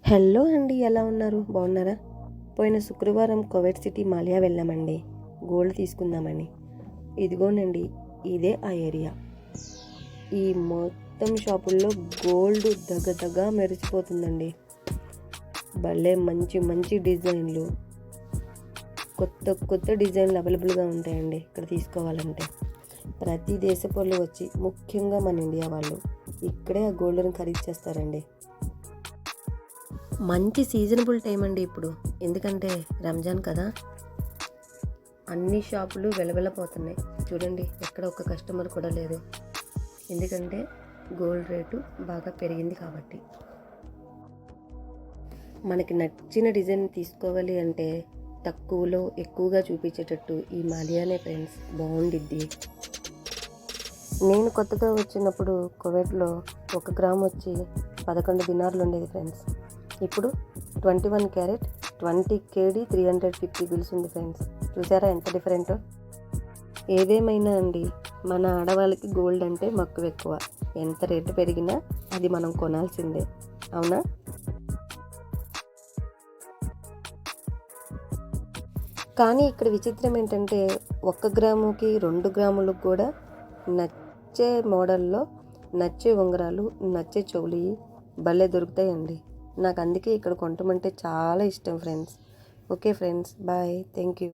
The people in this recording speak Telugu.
హలో అండి, ఎలా ఉన్నారు? బాగున్నారా? పోయిన శుక్రవారం కువైట్ సిటీ మాలియా వెళ్ళామండి గోల్డ్ తీసుకుందామని. ఇదిగోనండి, ఇదే ఆ ఏరియా. ఈ మొత్తం షాపుల్లో గోల్డ్ దగ్గరగా మెరిసిపోతుందండి. భలే మంచి మంచి డిజైన్లు, కొత్త కొత్త డిజైన్లు అవైలబుల్గా ఉంటాయండి ఇక్కడ తీసుకోవాలంటే. ప్రతి దేశపు వాళ్ళు వచ్చి, ముఖ్యంగా మన ఇండియా వాళ్ళు ఇక్కడే ఆ గోల్డ్ని ఖరీదు చేస్తారండి. మంచి సీజనబుల్ టైం అండి ఇప్పుడు, ఎందుకంటే రంజాన్ కదా. అన్ని షాపులు వెలవెలపోతున్నాయి. చూడండి, ఎక్కడ ఒక్క కస్టమర్ కూడా లేదు, ఎందుకంటే గోల్డ్ రేటు బాగా పెరిగింది కాబట్టి. మనకి నచ్చిన డిజైన్ తీసుకోవాలి అంటే తక్కువలో ఎక్కువగా చూపించేటట్టు ఈ మాలియానే ఫ్రెండ్స్, బాగుండిద్ది. నేను కొత్తగా వచ్చినప్పుడు కువైట్లో 1 గ్రామ్ వచ్చి 11 దినార్లు ఉండేది ఫ్రెండ్స్. ఇప్పుడు 21 క్యారెట్ 20 KD 350 బిల్స్ ఉంది ఫ్రెండ్స్. చూసారా ఎంత డిఫరెంట్. ఏదేమైనా అండి, మన ఆడవాళ్ళకి గోల్డ్ అంటే మక్కువ ఎక్కువ. ఎంత రేటు పెరిగినా అది మనం కొనాల్సిందే, అవునా? కానీ ఇక్కడ విచిత్రం ఏంటంటే 1 గ్రాముకి 2 గ్రాములకు కూడా నచ్చే మోడల్లో నచ్చే ఉంగరాలు, నచ్చే చెవులు భలే దొరుకుతాయండి. నాకు అందుకే ఇక్కడ కొనటమంటే చాలా ఇష్టం friends. Okay friends, bye, thank you.